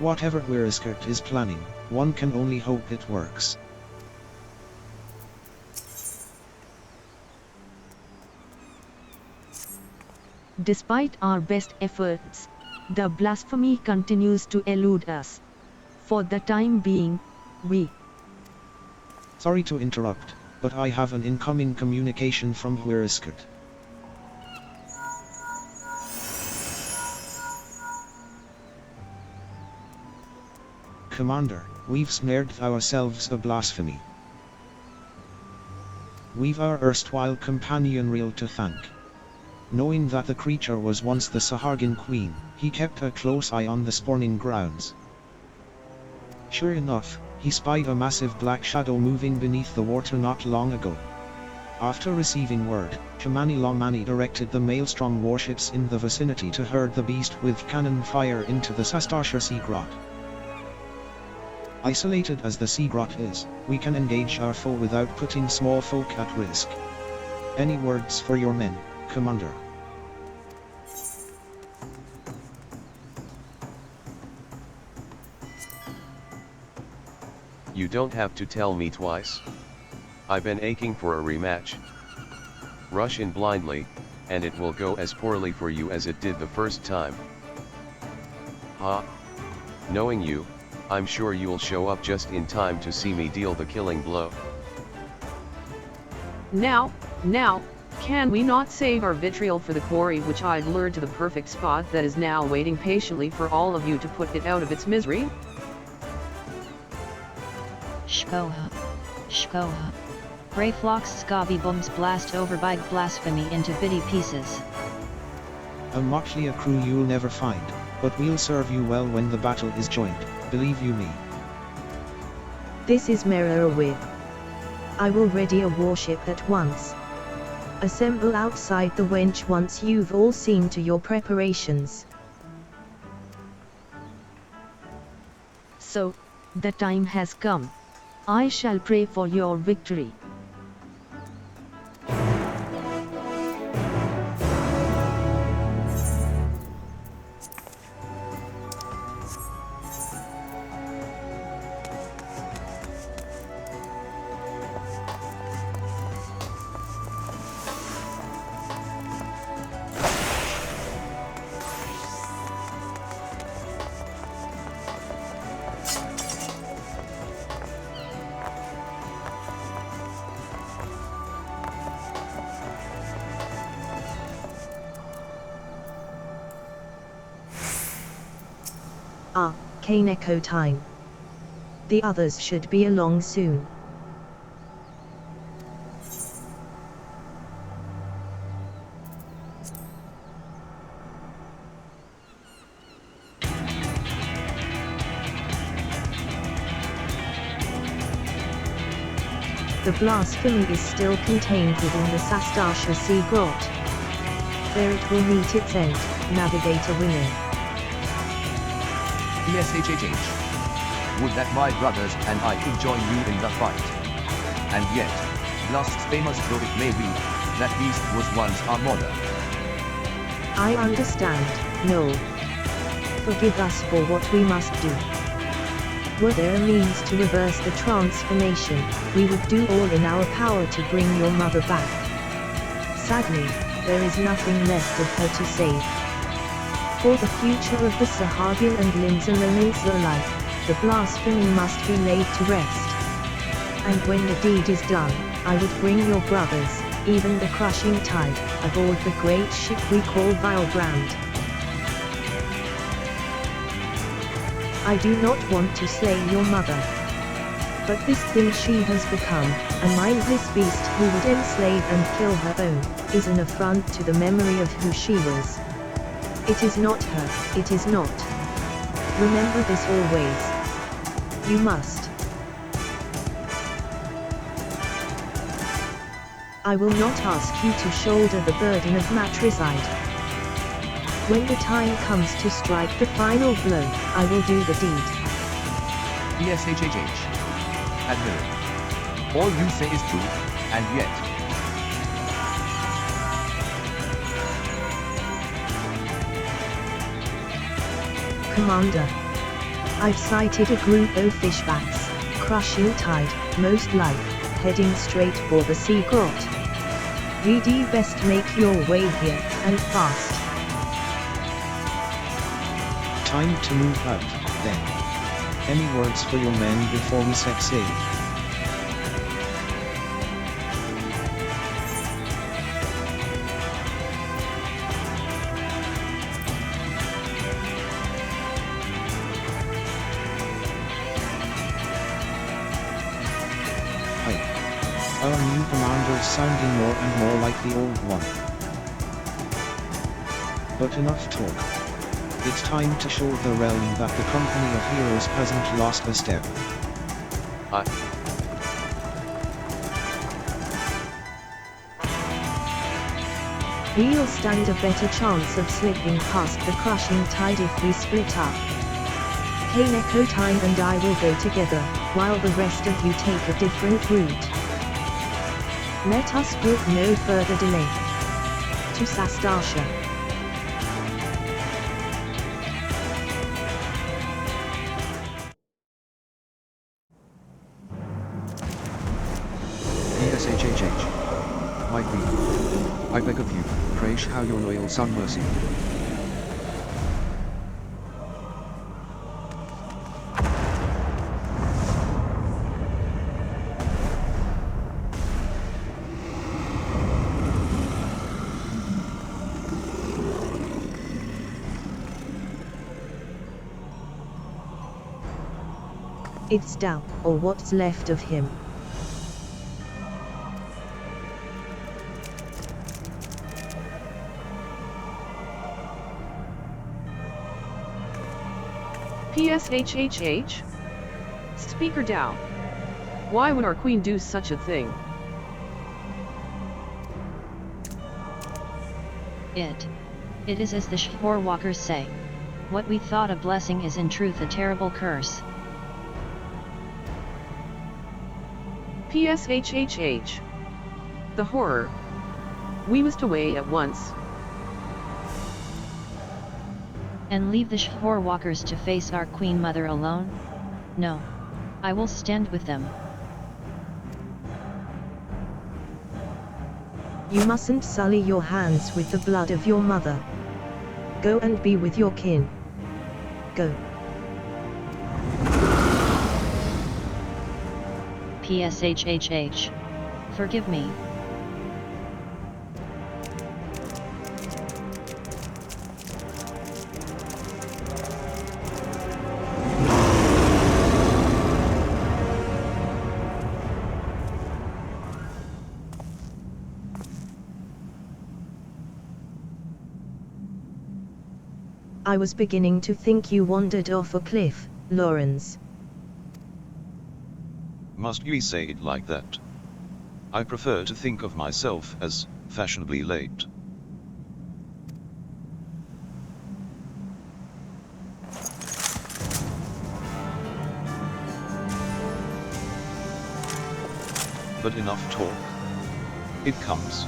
Whatever Windurst is planning, one can only hope it works. Despite our best efforts, the blasphemy continues to elude us. For the time being, we... Sorry to interrupt, but I have an incoming communication from Windurst. Commander, we've snared ourselves a blasphemy. We've our erstwhile companion Real to thank. Knowing that the creature was once the Sahagin queen, he kept a close eye on the spawning grounds. Sure enough, he spied a massive black shadow moving beneath the water not long ago. After receiving word, K'nekotein Khpein directed the Maelstrom warships in the vicinity to herd the beast with cannon fire into the Sastasha Seagrot. Isolated as the Seagrot is, we can engage our foe without putting small folk at risk. Any words for your men, Commander? You don't have to tell me twice. I've been aching for a rematch. Rush in blindly, and it will go as poorly for you as it did the first time. Ha! Knowing you, I'm sure you'll show up just in time to see me deal the killing blow. Now, can we not save our vitriol for the quarry which I'd lured to the perfect spot that is now waiting patiently for all of you to put it out of its misery? Shkoha. Greyflock's Scobby Bums blast over by blasphemy into bitty pieces. A motley crew you'll never find, but we'll serve you well when the battle is joined, believe you me. This is Merowick. I will ready a warship at once. Assemble outside the wench once you've all seen to your preparations. So, the time has come. I shall pray for your victory. K'nekotein. The others should be along soon. The blasphemy is still contained within the Sastasha Seagrot. There it will meet its end, Navigator winning. ESHHH. Would that my brothers and I could join you in the fight. And yet, Blast's famous though it may be, that beast was once our mother. I understand, no. Forgive us for what we must do. Were there a means to reverse the transformation, we would do all in our power to bring your mother back. Sadly, there is nothing left of her to save. For the future of the Sahagin and Limsa Lominsa alike, the blasphemy must be laid to rest. And when the deed is done, I would bring your brothers, even the crushing tide, aboard the great ship we call Vilbrand. I do not want to slay your mother. But this thing she has become, a mindless beast who would enslave and kill her own, is an affront to the memory of who she was. It is not her, it is not. Remember this always. You must. I will not ask you to shoulder the burden of matricide. When the time comes to strike the final blow, I will do the deed. ESHHH. Admiral. All you say is true, and yet. Commander. I've sighted a group of fishbacks, crushing tide, most like, heading straight for the Seagrot. VD best make your way here, and fast. Time to move out, then. Any words for your men before we set sail? Our new commander is sounding more and more like the old one. But enough talk. It's time to show the realm that the company of heroes hasn't lost a step. We'll stand a better chance of slipping past the crushing tide if we split up. K'nekotein and I will go together, while the rest of you take a different route. Let us brook no further delay. To Sastasha. PSHHH. My queen. I beg of you, pray show your loyal son mercy. It's Dao, or what's left of him. PSHHH? Speaker Dao. Why would our queen do such a thing? It is as the Shore Walkers say. What we thought a blessing is in truth a terrible curse. PSHHH. The horror. We must away at once. And leave the Shore Walkers to face our Queen Mother alone? No. I will stand with them. You mustn't sully your hands with the blood of your mother. Go and be with your kin. Go. PSHHH. Forgive me. I was beginning to think you wandered off a cliff, Lawrence. Must we say it like that? I prefer to think of myself as fashionably late. But enough talk. It comes.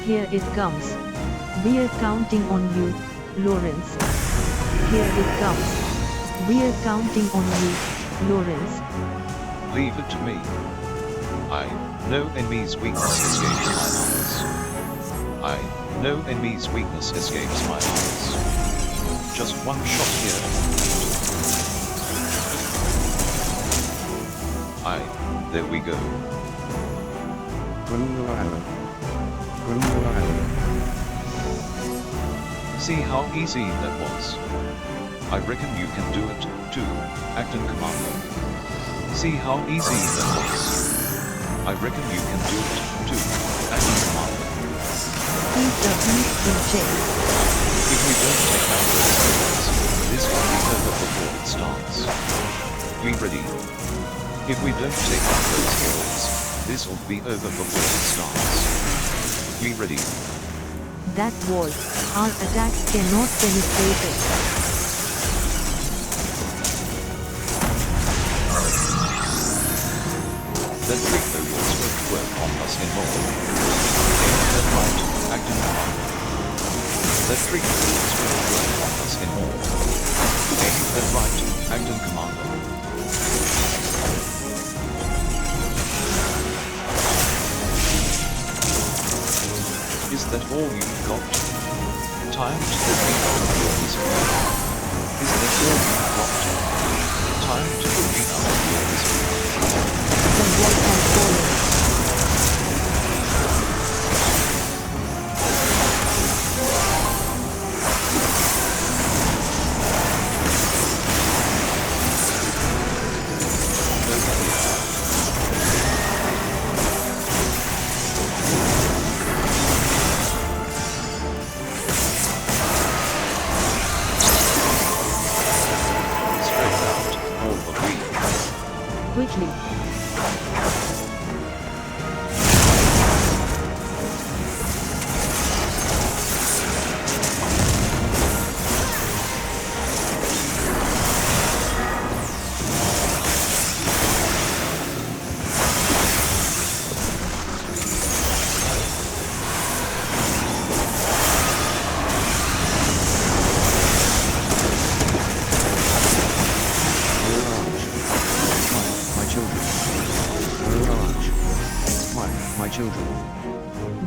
Here it comes. We're counting on you, Lawrence. Here it comes. We're counting on you, Lawrence. Leave it to me. I know enemy's weakness escapes my eyes. I know enemy's weakness escapes my eyes. Just one shot here. There we go. Groom your arrow. Groom your arrow. See how easy that was. I reckon you can do it, too, Acting Commander. See how easy that was. I reckon you can do it, too, Acting Commander. If we don't take out those buildings, this will be over before it starts. We ready? If we don't take out those buildings, This'll be over before it starts. We ready? That wall, our attacks cannot penetrate it. The Draco will swift work on us in more. Aim the right, act in command. The Draco will swift work on us in more. Aim the right, act in commander. Is that all you've got? Time to defeat our viewers. Is that all you've got? Time to defeat our viewers. The wall has fallen. Quickly.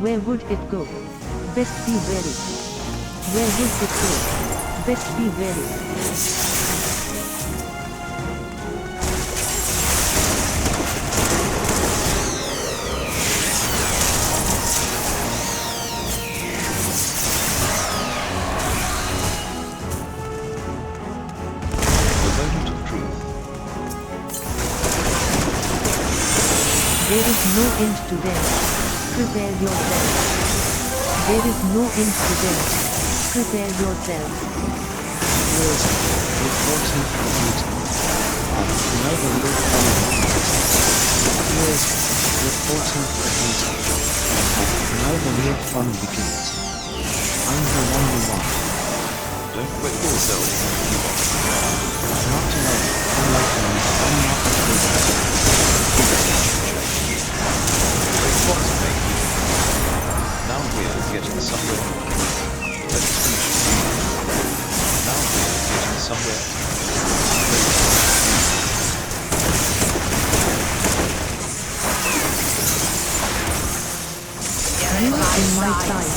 Where would it go? Best be ready. Where would it go? Best be ready. There is no end to them. Prepare yourself. There is no end to them. Prepare yourself. Reporting for duty. Another look reporting for duty. Now the real fun begins. I'm the only one. Don't quit yourself. Not alone. Unlike me, I'm not afraid. Now we're getting somewhere. Let's finish. Now we're getting somewhere. You are in my sight.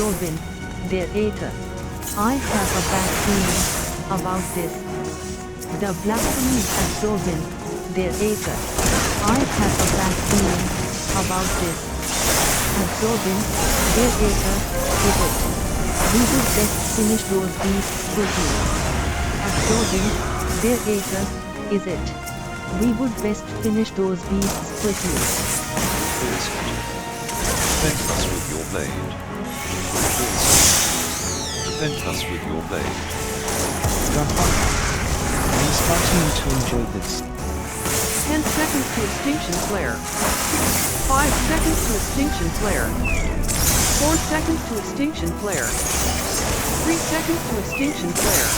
Absorbing their ether. I have a bad feeling about this. The blasphemy is absorbing their ether. I have a bad feeling about this. Absorbing their ether, is it? We would best finish those beasts quickly. Absorbing their ether, is it? We would best finish those beasts quickly. Fend us with your blade. defend us with your blade. I'm starting to enjoy this. 10 seconds to extinction flare. 5 seconds to extinction flare. 4 seconds to extinction flare. 3 seconds to extinction flare.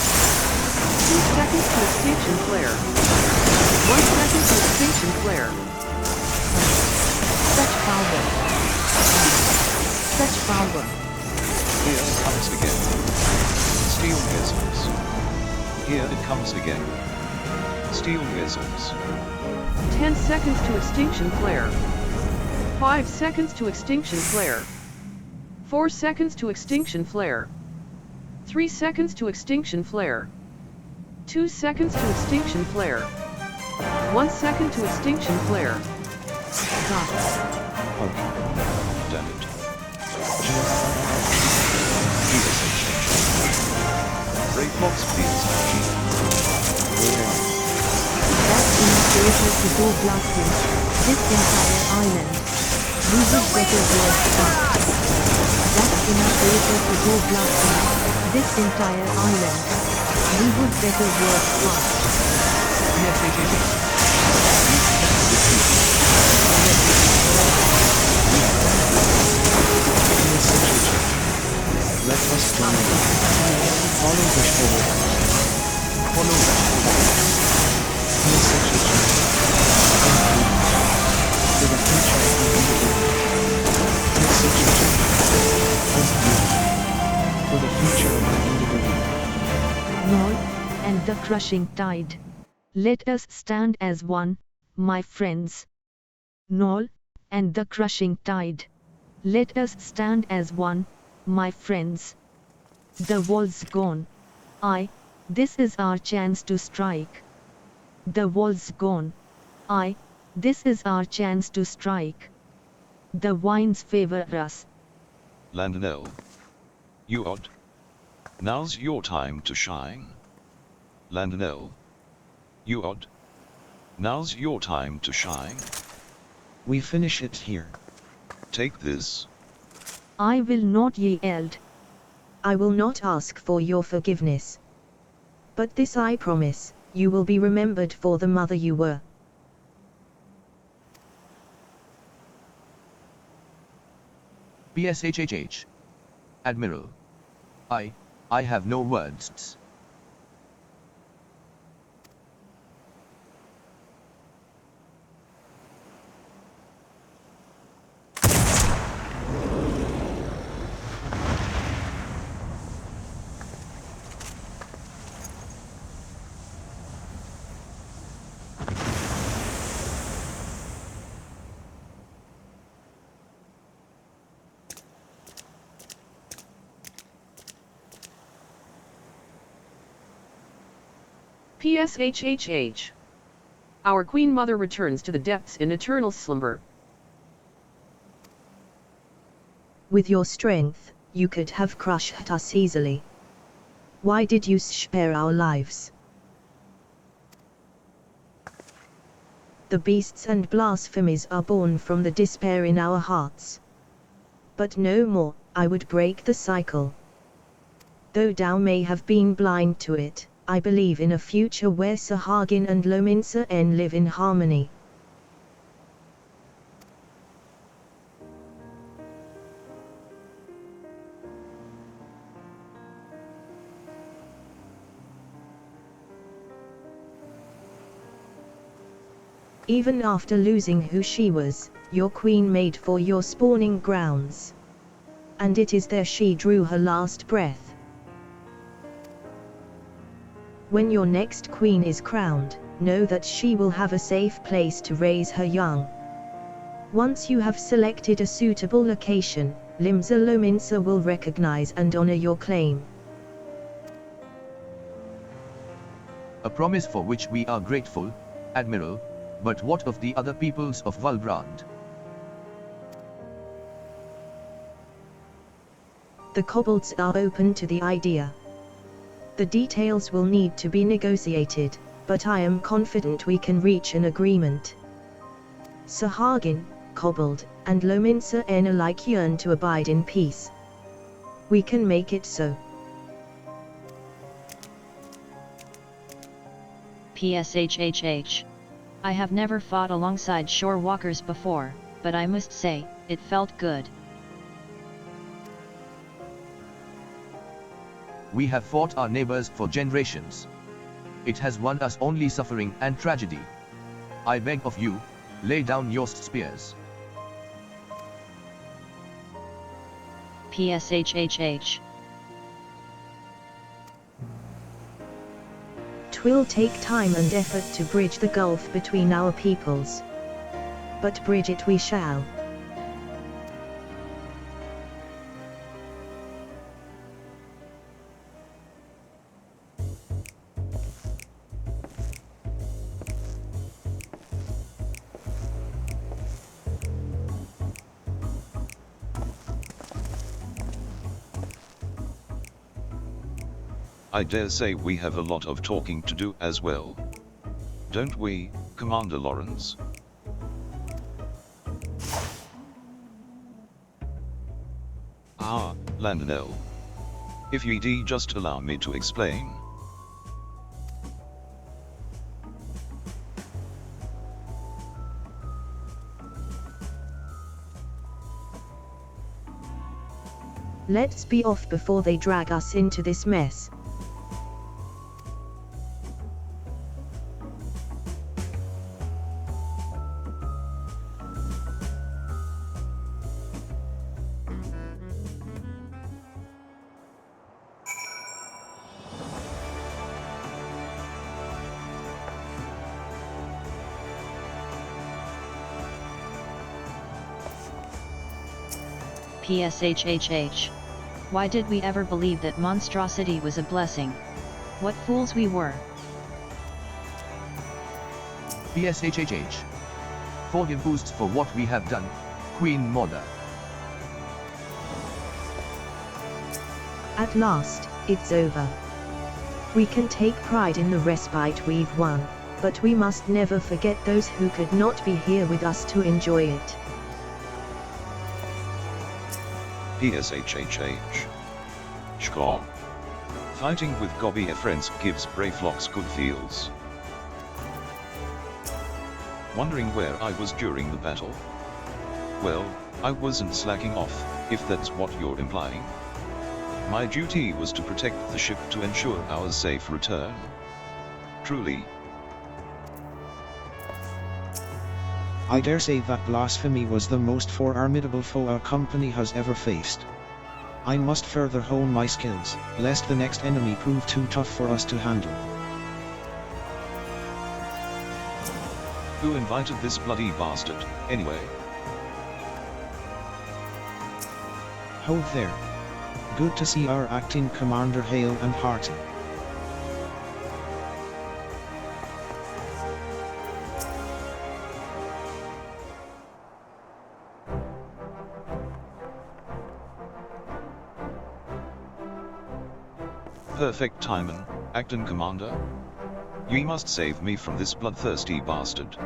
2 seconds to extinction flare. 1 second to extinction flare. Such power. Such power. Here it comes again. Steel missiles. Here it comes again. Steel missiles. 10 seconds to extinction flare. 5 seconds to extinction flare. 4 seconds to extinction flare. 3 seconds to extinction flare. 2 seconds to extinction flare. 1 second to extinction flare. Oh, Damn it. Reflex PSHG. That's enough data to go blasting this entire island. We would better work fast. That's enough data to go blasting this entire island. We would better work fast. Let us join them. Follow the shoulder. Follow the shoulder. For the future of the for the future of the individual. Nol, and the crushing tide. Let us stand as one, my friends. Nol, and the crushing tide. Let us stand as one, my friends. The wall's gone. This is our chance to strike. The wall's gone. This is our chance to strike. The winds favor us. Vana'diel. You odd. Now's your time to shine. Vana'diel. You odd. Now's your time to shine. We finish it here. Take this. I will not yield. I will not ask for your forgiveness. But this I promise, you will be remembered for the mother you were. PSHHH. Admiral. I have no words. PSHHH. Our Queen Mother returns to the depths in eternal slumber. With your strength, you could have crushed us easily. Why did you spare our lives? The beasts and blasphemies are born from the despair in our hearts. But no more, I would break the cycle. Though thou may have been blind to it, I believe in a future where Sahagin and Lominsa live in harmony. Even after losing who she was, your queen made for your spawning grounds. And it is there she drew her last breath. When your next queen is crowned, know that she will have a safe place to raise her young. Once you have selected a suitable location, Limsa Lominsa will recognize and honor your claim. A promise for which we are grateful, Admiral, but what of the other peoples of Valbrand? The kobolds are open to the idea. The details will need to be negotiated, but I am confident we can reach an agreement. Sahagin, Kobold, and Lominsa alike yearn to abide in peace. We can make it so. PSHHH. I have never fought alongside shore walkers before, but I must say, it felt good. We have fought our neighbors for generations. It has won us only suffering and tragedy. I beg of you, lay down your spears. PSHHH. Twill take time and effort to bridge the gulf between our peoples. But bridge it we shall. I dare say we have a lot of talking to do as well. Don't we, Commander Lawrence? Ah, Vana'diel. If you'd just allow me to explain. Let's be off before they drag us into this mess. PSHHH. Why did we ever believe that monstrosity was a blessing? What fools we were. PSHHH. Forgive us for what we have done, Queen Mother. At last, it's over. We can take pride in the respite we've won, but we must never forget those who could not be here with us to enjoy it. PSHHH. Shkor. Fighting with Gobby friends gives brave flocks good feels. Wondering where I was during the battle? Well, I wasn't slacking off, if that's what you're implying. My duty was to protect the ship to ensure our safe return. Truly. I dare say that Blasphemy was the most formidable foe our company has ever faced. I must further hone my skills, lest the next enemy prove too tough for us to handle. Who invited this bloody bastard, anyway? Ho there. Good to see our acting commander hale and hearty. Perfect timing, acting commander. You must save me from this bloodthirsty bastard.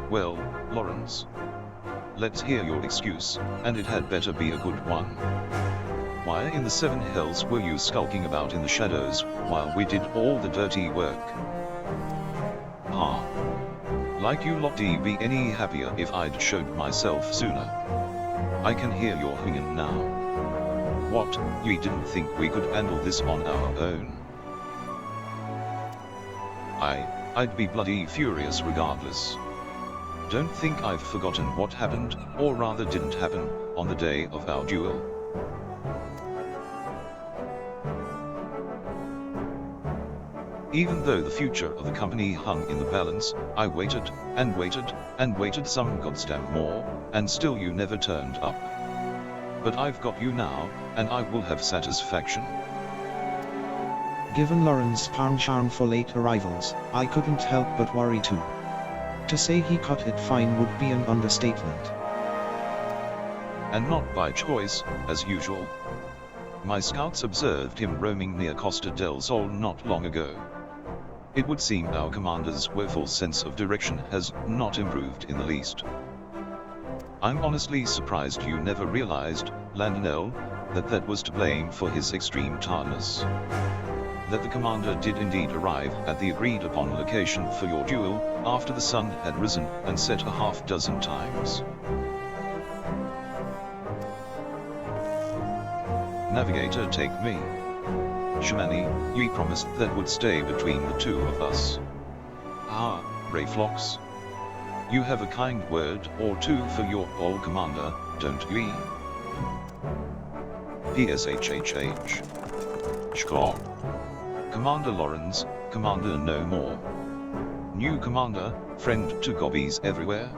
Well, Lawrence. Let's hear your excuse, and it had better be a good one. Why in the seven hells were you skulking about in the shadows, while we did all the dirty work? Ha. Like you lot'd be any happier if I'd showed myself sooner. I can hear your hinging now. What, you didn't think we could handle this on our own? I'd be bloody furious regardless. Don't think I've forgotten what happened, or rather didn't happen, on the day of our duel. Even though the future of the company hung in the balance, I waited, and waited, and waited some goddamn more, and still you never turned up. But I've got you now, and I will have satisfaction. Given Lauren's penchant for late arrivals, I couldn't help but worry too. To say he cut it fine would be an understatement. And not by choice, as usual. My scouts observed him roaming near Costa del Sol not long ago. It would seem our commander's woeful sense of direction has not improved in the least. I'm honestly surprised you never realized, Vana'diel, that was to blame for his extreme tiredness. that the commander did indeed arrive at the agreed upon location for your duel, after the sun had risen and set a half-dozen times? Navigator, take me. Shamani, ye promised that would stay between the two of us. Ah, Rayflox. You have a kind word or two for your old commander, don't ye? PSHHH. Shkor. Commander Lawrence, Commander no more. New commander, friend to gobbies everywhere.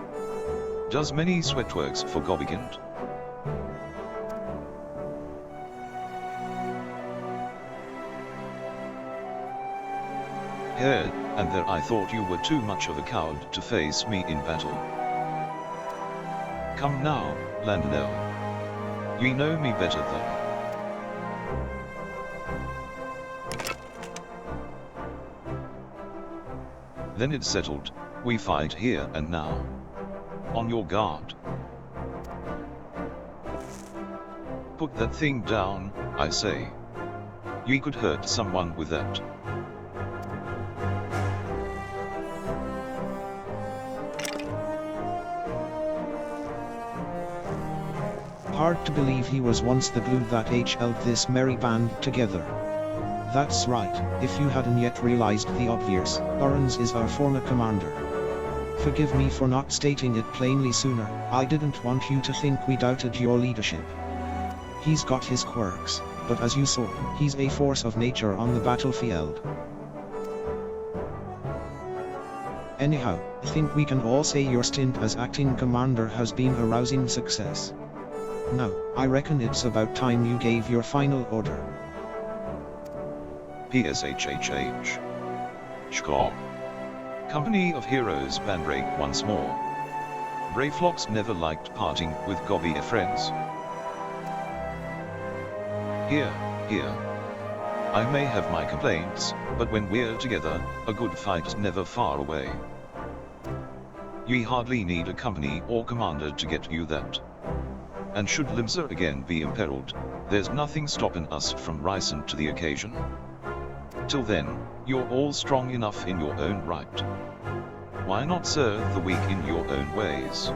Does many sweatworks for Gobbigant. Here and there I thought you were too much of a coward to face me in battle. Come now, Vana'diel. Ye know me better though. Then it's settled, we fight here and now. On your guard. Put that thing down, I say. Ye could hurt someone with that. Hard to believe he was once the glue that held this merry band together. That's right, if you hadn't yet realized the obvious, Lawrence is our former commander. Forgive me for not stating it plainly sooner, I didn't want you to think we doubted your leadership. He's got his quirks, but as you saw, he's a force of nature on the battlefield. Anyhow, I think we can all say your stint as acting commander has been a rousing success. Now, I reckon it's about time you gave your final order. PSHHH. Shkor. Company of Heroes bandbreak once more. Brayflox never liked parting with gobby friends. Here, here. I may have my complaints, but when we're together, a good fight's never far away. Ye hardly need a company or commander to get you that. And should Limsa again be imperiled, there's nothing stopping us from rising to the occasion. Till then, you're all strong enough in your own right. Why not serve the weak in your own ways?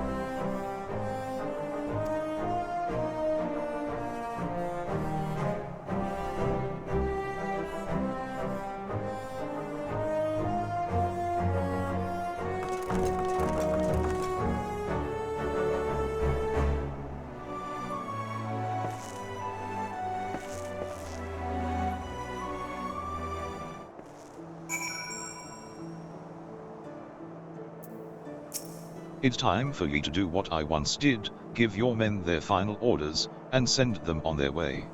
It's time for ye to do what I once did, give your men their final orders, and send them on their way.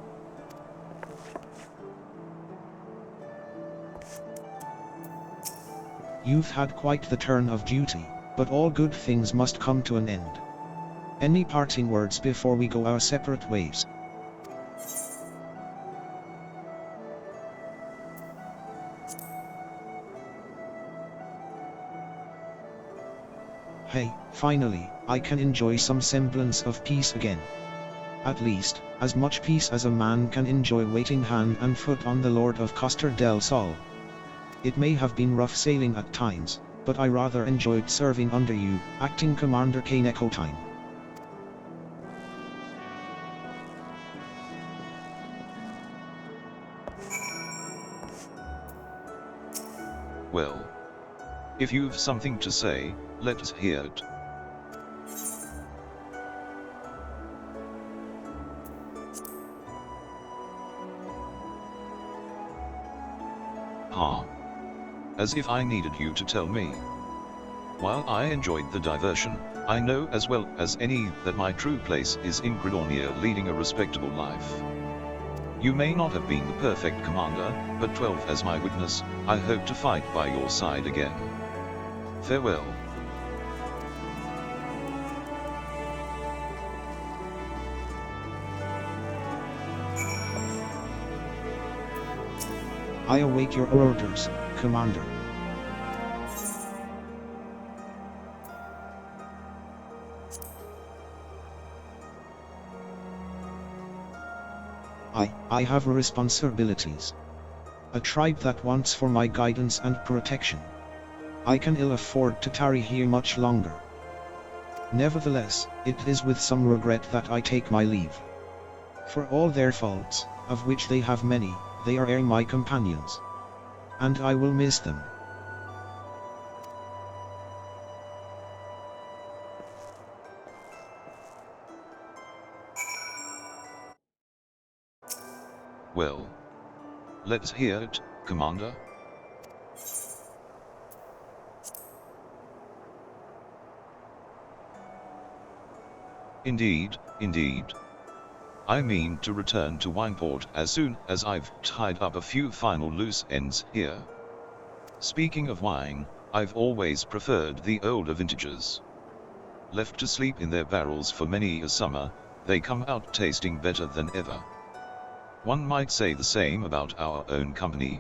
You've had quite the turn of duty, but all good things must come to an end. Any parting words before we go our separate ways? Hey, finally, I can enjoy some semblance of peace again. At least, as much peace as a man can enjoy waiting hand and foot on the Lord of Costa del Sol. It may have been rough sailing at times, but I rather enjoyed serving under you, Acting Commander K'nekotein. Well, if you've something to say, let's hear it. Ha. As if I needed you to tell me. While I enjoyed the diversion, I know as well as any that my true place is in Gridonia leading a respectable life. You may not have been the perfect commander, but 12 as my witness, I hope to fight by your side again. Farewell. I await your orders, Commander. I have responsibilities. a tribe that wants for my guidance and protection. I can ill afford to tarry here much longer. Nevertheless, it is with some regret that I take my leave. For all their faults, of which they have many, they are my companions. And I will miss them. Well, let's hear it, Commander. Indeed, indeed. I mean to return to Wineport as soon as I've tied up a few final loose ends here. Speaking of wine, I've always preferred the older vintages. Left to sleep in their barrels for many a summer, they come out tasting better than ever. One might say the same about our own company.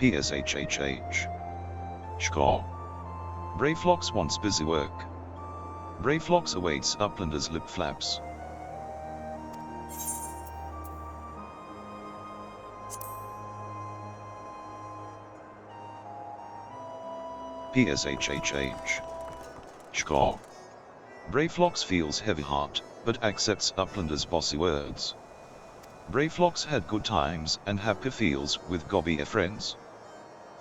PSHHH. Shkor. Brayflox wants busy work. Brayflox awaits Uplander's lip flaps. PSHHH. Shkor. Brayflox feels heavy heart, but accepts Uplander's bossy words. Brayflox had good times and happy feels with gobby friends.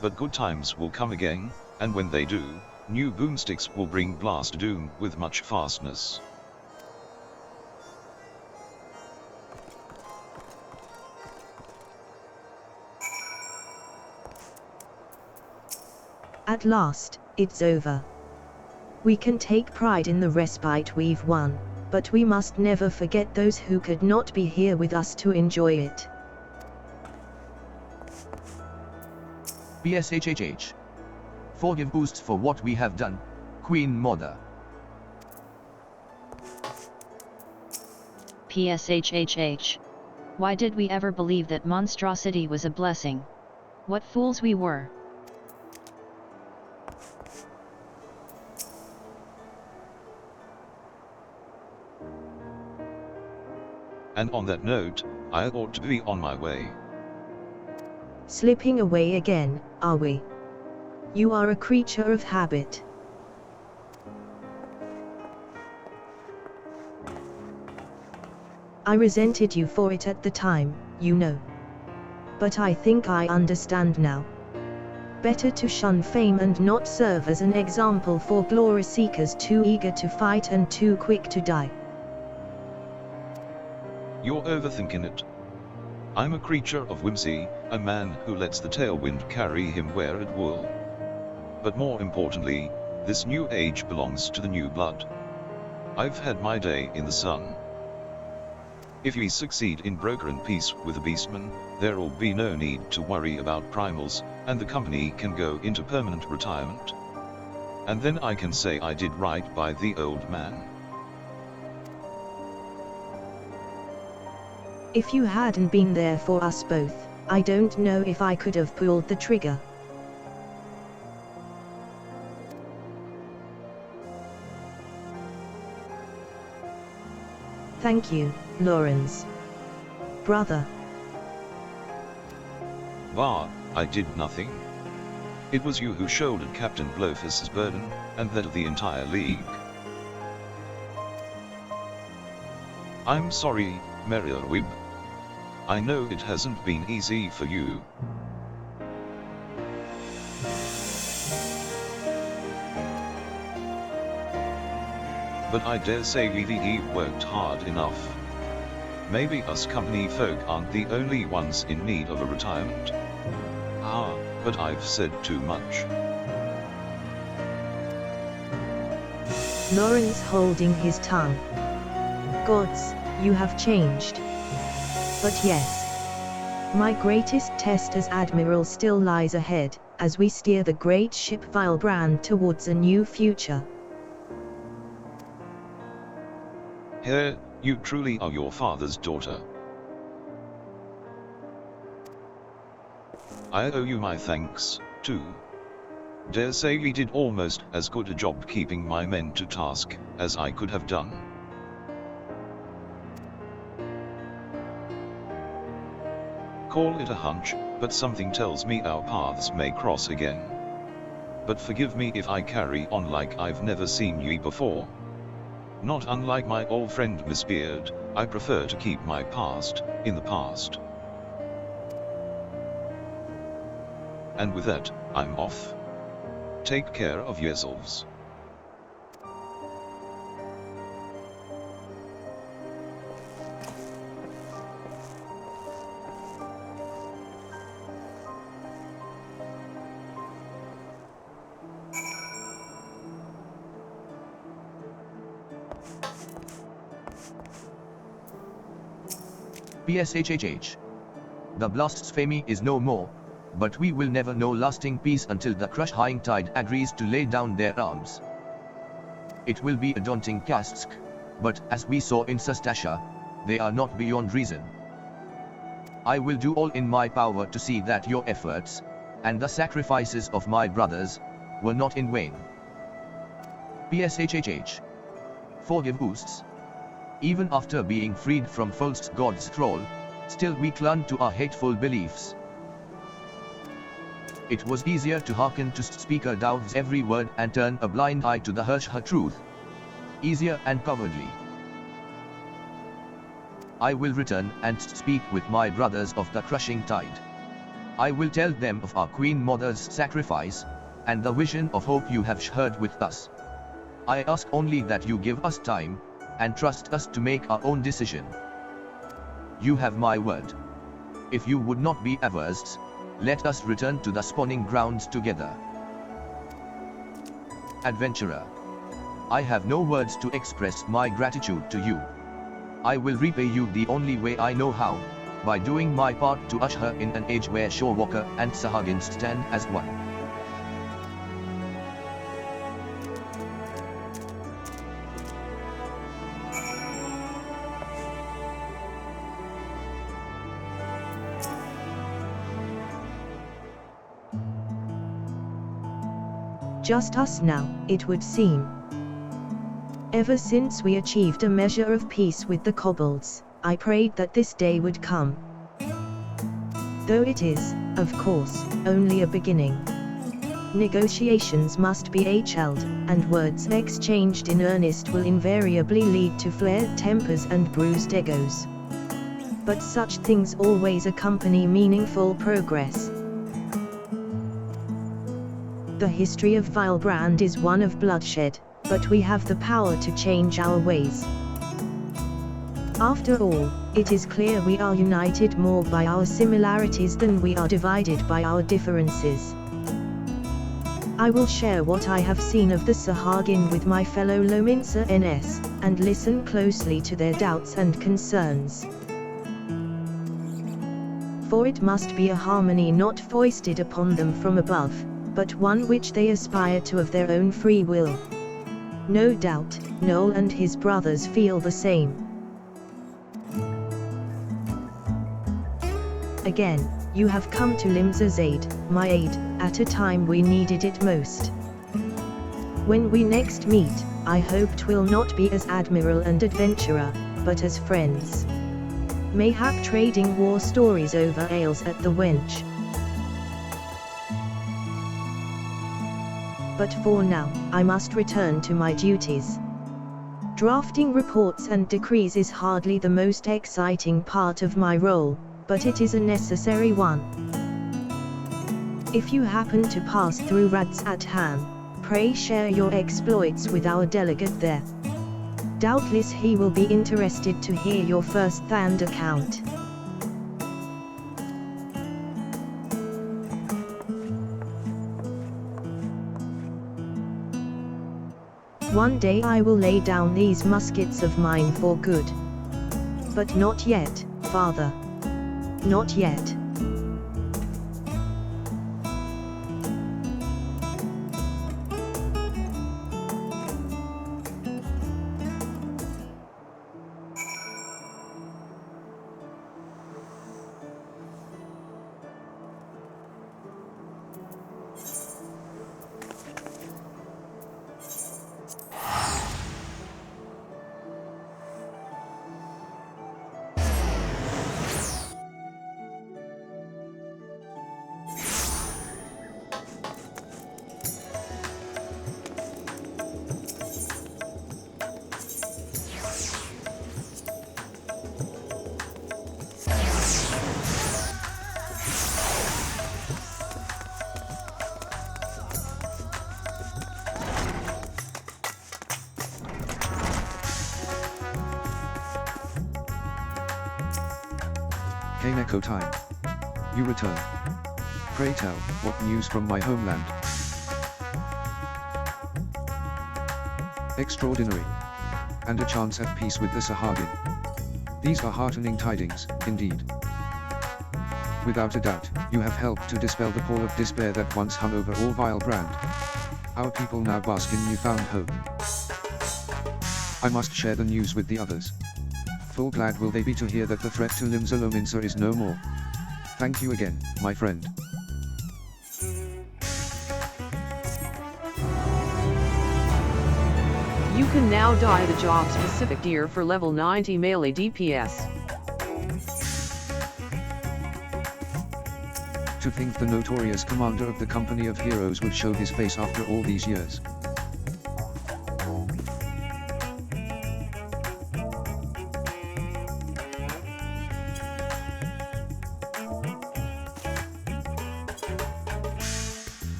But good times will come again, and when they do, new boomsticks will bring blast doom with much fastness. At last, it's over. We can take pride in the respite we've won, but we must never forget those who could not be here with us to enjoy it. PSHHH. Forgive boosts for what we have done, Queen Mother. PSHHH. Why did we ever believe that monstrosity was a blessing? What fools we were. And on that note, I ought to be on my way. Slipping away again, are we? You are a creature of habit. I resented you for it at the time, you know. But I think I understand now. Better to shun fame and not serve as an example for glory seekers too eager to fight and too quick to die. You're overthinking it. I'm a creature of whimsy, a man who lets the tailwind carry him where it will. But more importantly, this new age belongs to the new blood. I've had my day in the sun. If we succeed in brokering peace with the beastmen, there'll be no need to worry about primals, and the company can go into permanent retirement. And then I can say I did right by the old man. If you hadn't been there for us both, I don't know if I could have pulled the trigger. Thank you, Lawrence. Brother. Bah, I did nothing. It was you who shouldered Captain Blowfist's burden, and that of the entire league. I'm sorry, Merriwib. I know it hasn't been easy for you. But I dare say we've worked hard enough. Maybe us company folk aren't the only ones in need of a retirement. Ah, but I've said too much. Lawrence holding his tongue. Gods, you have changed. But yes, my greatest test as Admiral still lies ahead, as we steer the great ship Vilbrand towards a new future. Here, you truly are your father's daughter. I owe you my thanks, too. Dare say we did almost as good a job keeping my men to task as I could have done. Call it a hunch, but something tells me our paths may cross again. But forgive me if I carry on like I've never seen you before. Not unlike my old friend Miss Beard, I prefer to keep my past in the past. And with that, I'm off. Take care of yourselves. PSHHH. The Blasphemy is no more, but we will never know lasting peace until the crushing tide agrees to lay down their arms. It will be a daunting task, but as we saw in Sastasha, they are not beyond reason. I will do all in my power to see that your efforts, and the sacrifices of my brothers, were not in vain. PSHHH. Forgive us. Even after being freed from false God's thrall, still we clung to our hateful beliefs. It was easier to hearken to Speaker Dowd's every word and turn a blind eye to the harsh truth. Easier and cowardly. I will return and speak with my brothers of the crushing tide. I will tell them of our Queen Mother's sacrifice, and the vision of hope you have shared with us. I ask only that you give us time, and trust us to make our own decision. You have my word. If you would not be averse, let us return to the spawning grounds together. Adventurer. I have no words to express my gratitude to you. I will repay you the only way I know how, by doing my part to usher in an age where Shorewalker and Sahagin stand as one. Just us now, it would seem. Ever since we achieved a measure of peace with the kobolds, I prayed that this day would come. Though it is, of course, only a beginning. Negotiations must be held, and words exchanged in earnest will invariably lead to flared tempers and bruised egos. But such things always accompany meaningful progress. The history of Vilebrand is one of bloodshed, but we have the power to change our ways. After all, it is clear we are united more by our similarities than we are divided by our differences. I will share what I have seen of the Sahagin with my fellow Lominsa NS, and listen closely to their doubts and concerns. For it must be a harmony not foisted upon them from above, but one which they aspire to of their own free will. No doubt, Noel and his brothers feel the same. Again, you have come to Limsa's aid, my aid, at a time we needed it most. When we next meet, I hope 'twill not be as admiral and adventurer, but as friends. Mayhap trading war stories over ales at the Wench. But for now, I must return to my duties. Drafting reports and decrees is hardly the most exciting part of my role, but it is a necessary one. If you happen to pass through Rads at Ham, pray share your exploits with our delegate there. Doubtless he will be interested to hear your first-hand account. One day I will lay down these muskets of mine for good. But not yet, father. Not yet. K'nekotein. You return. Pray tell, what news from my homeland? Extraordinary. And a chance at peace with the Sahagin. These are heartening tidings, indeed. Without a doubt, you have helped to dispel the pall of despair that once hung over all vile brand. Our people now bask in newfound hope. I must share the news with the others. Full glad will they be to hear that the threat to Limsa Lominsa is no more. Thank you again, my friend. You can now dye the job-specific gear for level 90 melee DPS. To think the notorious commander of the company of heroes would show his face after all these years.